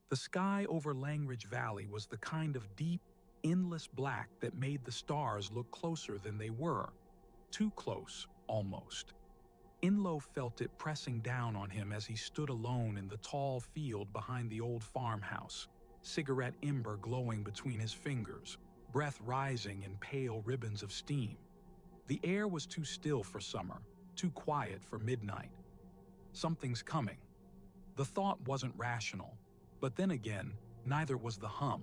The sky over Langridge Valley was the kind of deep, endless black that made the stars look closer than they were. Too close, almost. Inlow felt it pressing down on him as he stood alone in the tall field behind the old farmhouse, cigarette ember glowing between his fingers, breath rising in pale ribbons of steam. The air was too still for summer, too quiet for midnight. Something's coming. The thought wasn't rational, but then again, neither was the hum.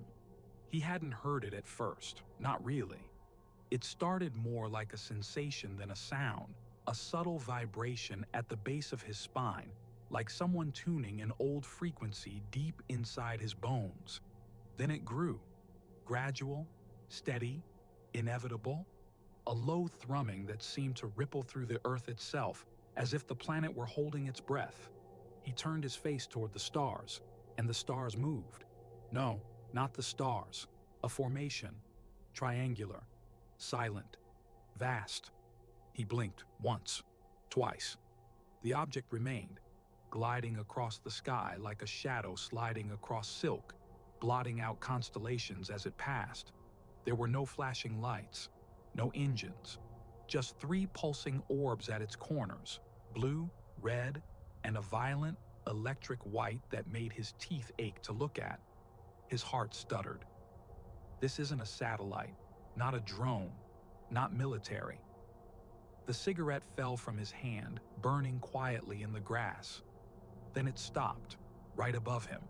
He hadn't heard it at first, not really. It started more like a sensation than a sound, a subtle vibration at the base of his spine, like someone tuning an old frequency deep inside his bones. Then it grew, gradual, steady, inevitable, a low thrumming that seemed to ripple through the earth itself, as if the planet were holding its breath. He turned his face toward the stars, and the stars moved. No, not the stars. A formation, triangular, silent, vast. He blinked once, twice. The object remained, gliding across the sky like a shadow sliding across silk, blotting out constellations as it passed. There were no flashing lights, no engines, just 3 pulsing orbs at its corners, blue, red, and a violent, electric white that made his teeth ache to look at. His heart stuttered. This isn't a satellite, not a drone, not military. The cigarette fell from his hand, burning quietly in the grass. Then it stopped, right above him.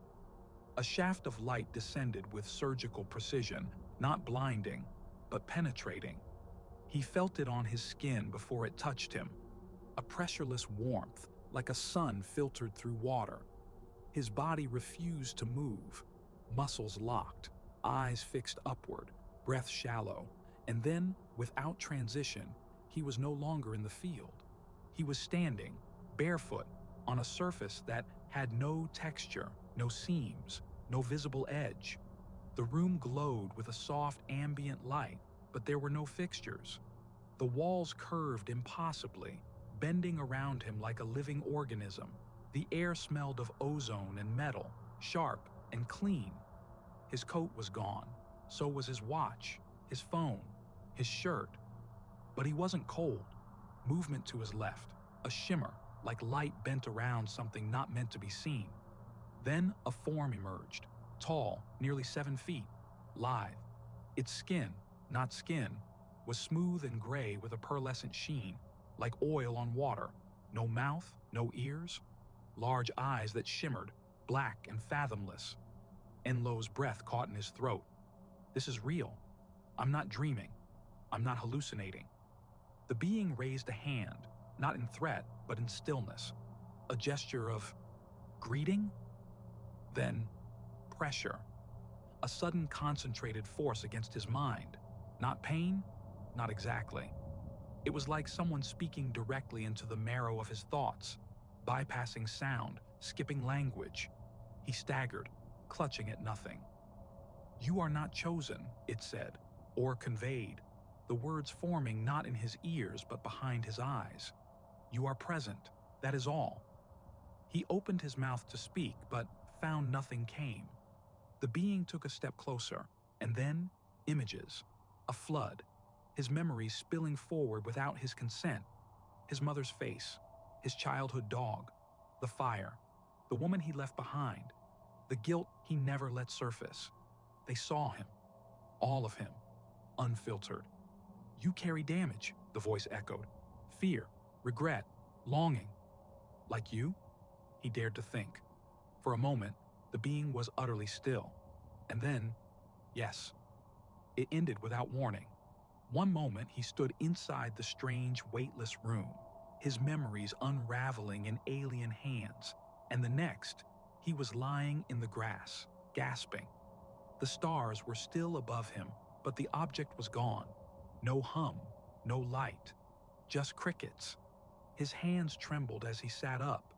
A shaft of light descended with surgical precision, not blinding, but penetrating. He felt it on his skin before it touched him. A pressureless warmth, like a sun filtered through water. His body refused to move, muscles locked, eyes fixed upward, breath shallow, and then, without transition, he was no longer in the field. He was standing, barefoot, on a surface that had no texture, no seams, no visible edge. The room glowed with a soft ambient light, but there were no fixtures. The walls curved impossibly, bending around him like a living organism. The air smelled of ozone and metal, sharp and clean. His coat was gone, so was his watch, his phone, his shirt. But he wasn't cold. Movement to his left, a shimmer, like light bent around something not meant to be seen. Then a form emerged, tall, nearly 7 feet, lithe. Its skin, not skin, was smooth and gray with a pearlescent sheen, like oil on water. No mouth, no ears, large eyes that shimmered, black and fathomless. Enlow's breath caught in his throat. This is real. I'm not dreaming. I'm not hallucinating. The being raised a hand, not in threat, but in stillness. A gesture of greeting? Then pressure. A sudden concentrated force against his mind. Not pain? Not exactly. It was like someone speaking directly into the marrow of his thoughts, bypassing sound, skipping language. He staggered, clutching at nothing. You are not chosen, it said, or conveyed, the words forming not in his ears but behind his eyes. You are present, that is all. He opened his mouth to speak, but found nothing came. The being took a step closer, and then images, a flood, his memories spilling forward without his consent. His mother's face, his childhood dog, the fire, the woman he left behind, the guilt he never let surface. They saw him, all of him, unfiltered. You carry damage, the voice echoed. Fear, regret, longing. Like you? He dared to think. For a moment, the being was utterly still. And then, yes. It ended without warning. One moment he stood inside the strange, weightless room, his memories unraveling in alien hands, and the next, he was lying in the grass, gasping. The stars were still above him, but the object was gone. No hum, no light, just crickets. His hands trembled as he sat up.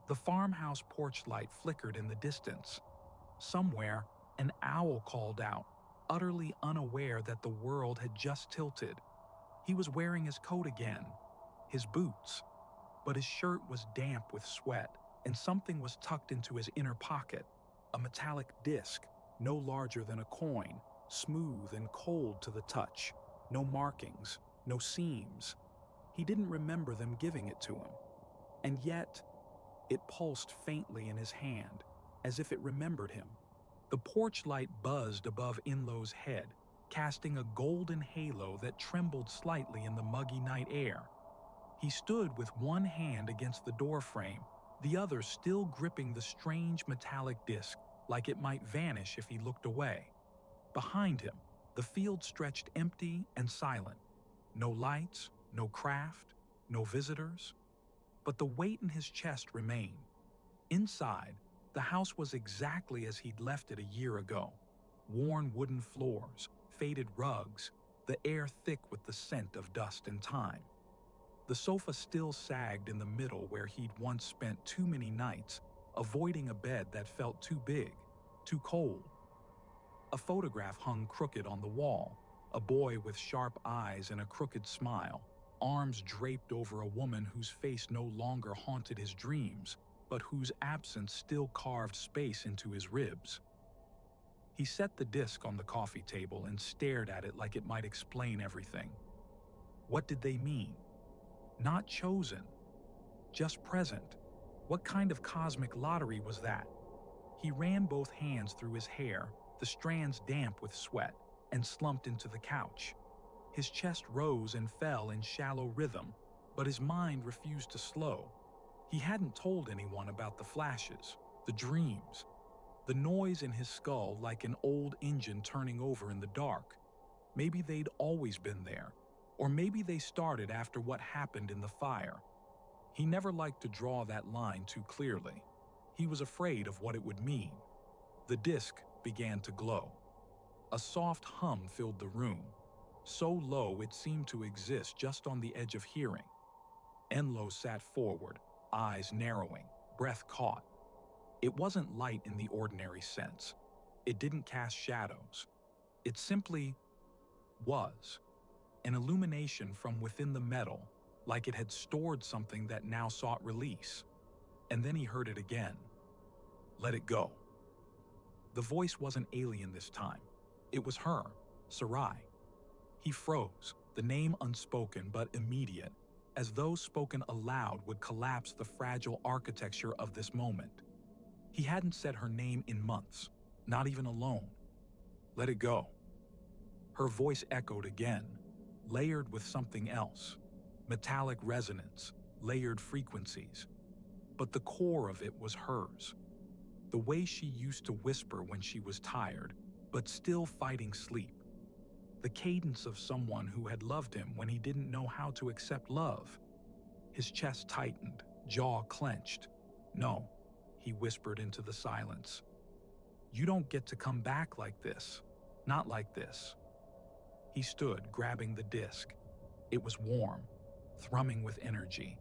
The farmhouse porch light flickered in the distance. Somewhere, an owl called out, utterly unaware that the world had just tilted. He was wearing his coat again, his boots, but his shirt was damp with sweat, and something was tucked into his inner pocket, a metallic disc, no larger than a coin, smooth and cold to the touch, no markings, no seams. He didn't remember them giving it to him. And yet, it pulsed faintly in his hand, as if it remembered him. The porch light buzzed above Inlo's head, casting a golden halo that trembled slightly in the muggy night air. He stood with one hand against the doorframe, the other still gripping the strange metallic disc, like it might vanish if he looked away. Behind him, the field stretched empty and silent. No lights, no craft, no visitors. But the weight in his chest remained. Inside, the house was exactly as he'd left it a year ago. Worn wooden floors, faded rugs, the air thick with the scent of dust and time. The sofa still sagged in the middle where he'd once spent too many nights, avoiding a bed that felt too big, too cold. A photograph hung crooked on the wall, a boy with sharp eyes and a crooked smile, arms draped over a woman whose face no longer haunted his dreams, but whose absence still carved space into his ribs. He set the disc on the coffee table and stared at it like it might explain everything. What did they mean? Not chosen, just present. What kind of cosmic lottery was that? He ran both hands through his hair, the strands damp with sweat, and slumped into the couch. His chest rose and fell in shallow rhythm, but his mind refused to slow. He hadn't told anyone about the flashes, the dreams, the noise in his skull like an old engine turning over in the dark. Maybe they'd always been there, or maybe they started after what happened in the fire. He never liked to draw that line too clearly. He was afraid of what it would mean. The disc began to glow. A soft hum filled the room, so low it seemed to exist just on the edge of hearing. Enlo sat forward, eyes narrowing, breath caught. It wasn't light in the ordinary sense. It didn't cast shadows. It simply was. An illumination from within the metal, like it had stored something that now sought release. And then he heard it again. Let it go. The voice wasn't alien this time. It was her, Sarai. He froze, the name unspoken but immediate, as though spoken aloud would collapse the fragile architecture of this moment. He hadn't said her name in months, not even alone. Let it go. Her voice echoed again, layered with something else, metallic resonance, layered frequencies. But the core of it was hers. The way she used to whisper when she was tired, but still fighting sleep. The cadence of someone who had loved him when he didn't know how to accept love. His chest tightened, jaw clenched. No, he whispered into the silence. You don't get to come back like this. Not like this. He stood, grabbing the disc. It was warm, thrumming with energy.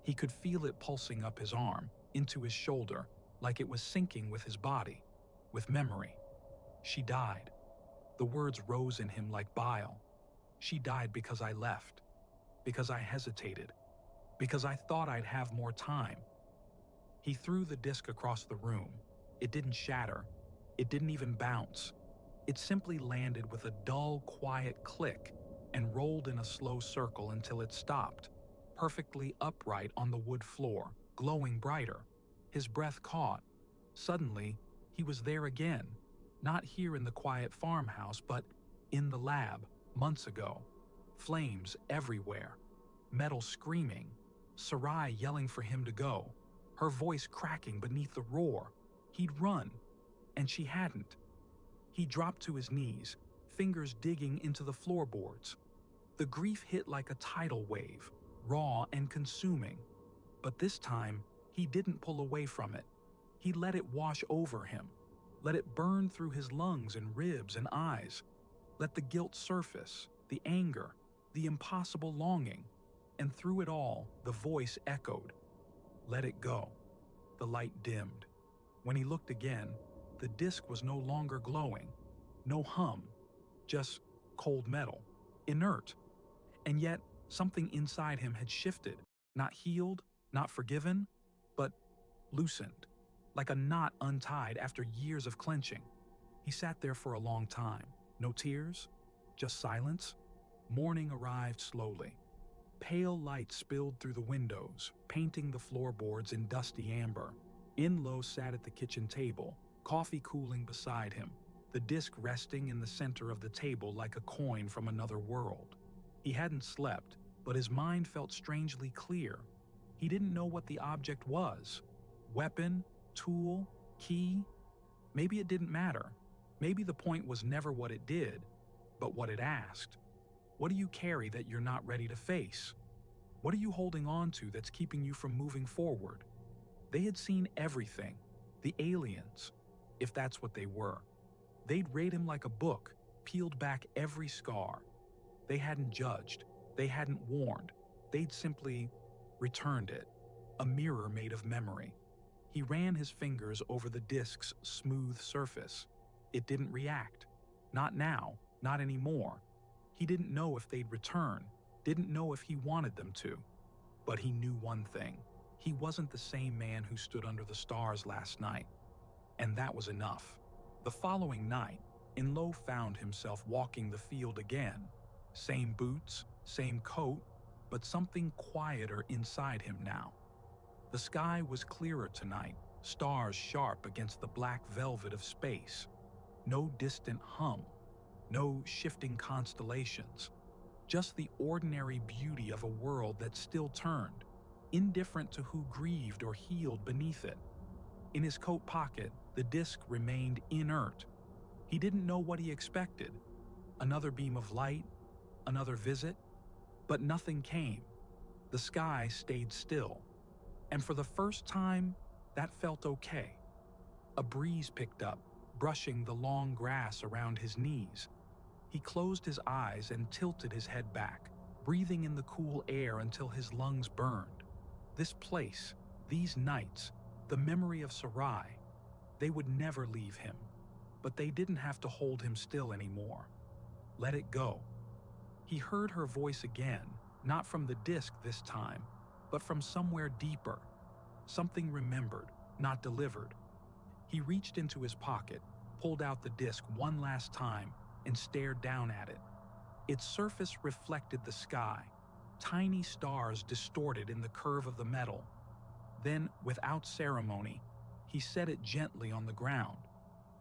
He could feel it pulsing up his arm, into his shoulder, like it was syncing with his body, with memory. She died. The words rose in him like bile. She died because I left, because I hesitated, because I thought I'd have more time. He threw the disc across the room. It didn't shatter. It didn't even bounce. It simply landed with a dull, quiet click and rolled in a slow circle until it stopped, perfectly upright on the wood floor, glowing brighter. His breath caught. Suddenly, he was there again, not here in the quiet farmhouse, but in the lab, months ago. Flames everywhere, metal screaming, Sarai yelling for him to go, her voice cracking beneath the roar. He'd run, and she hadn't. He dropped to his knees, fingers digging into the floorboards. The grief hit like a tidal wave, raw and consuming. But this time, he didn't pull away from it. He let it wash over him, let it burn through his lungs and ribs and eyes, let the guilt surface, the anger, the impossible longing. And through it all, the voice echoed, "Let it go." The light dimmed. When he looked again, the disc was no longer glowing, no hum, just cold metal, inert. And yet, something inside him had shifted, not healed, not forgiven, but loosened. like a knot untied after years of clenching. He sat there for a long time. No tears, just silence. Morning arrived slowly. Pale light spilled through the windows, painting the floorboards in dusty amber. Inlo sat at the kitchen table, coffee cooling beside him, the disc resting in the center of the table like a coin from another world. He hadn't slept, but his mind felt strangely clear. He didn't know what the object was. Weapon, tool, key? Maybe it didn't matter. Maybe the point was never what it did, but what it asked. What do you carry that you're not ready to face? What are you holding on to that's keeping you from moving forward? They had seen everything, the aliens, if that's what they were. They'd read him like a book, peeled back every scar. They hadn't judged, they hadn't warned, they'd simply returned it, a mirror made of memory. He ran his fingers over the disc's smooth surface. It didn't react. Not now, not anymore. He didn't know if they'd return, didn't know if he wanted them to. But he knew one thing. He wasn't the same man who stood under the stars last night. And that was enough. The following night, Inlo found himself walking the field again. Same boots, same coat, but something quieter inside him now. The sky was clearer tonight, stars sharp against the black velvet of space. No distant hum, no shifting constellations, just the ordinary beauty of a world that still turned, indifferent to who grieved or healed beneath it. In his coat pocket, the disc remained inert. He didn't know what he expected. Another beam of light, another visit, but nothing came. The sky stayed still. And for the first time, that felt okay. A breeze picked up, brushing the long grass around his knees. He closed his eyes and tilted his head back, breathing in the cool air until his lungs burned. This place, these nights, the memory of Sarai, they would never leave him. But they didn't have to hold him still anymore. Let it go. He heard her voice again, not from the disc this time, but from somewhere deeper. Something remembered, not delivered. He reached into his pocket, pulled out the disc one last time, and stared down at it. Its surface reflected the sky, tiny stars distorted in the curve of the metal. Then, without ceremony, he set it gently on the ground.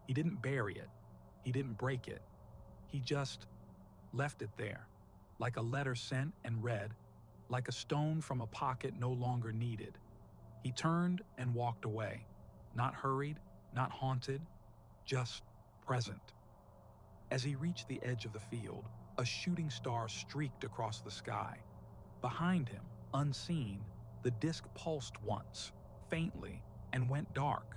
He didn't bury it. He didn't break it. He just left it there, like a letter sent and read, like a stone from a pocket no longer needed. He turned and walked away, not hurried, not haunted, just present. As he reached the edge of the field, a shooting star streaked across the sky. Behind him, unseen, the disc pulsed once, faintly, and went dark.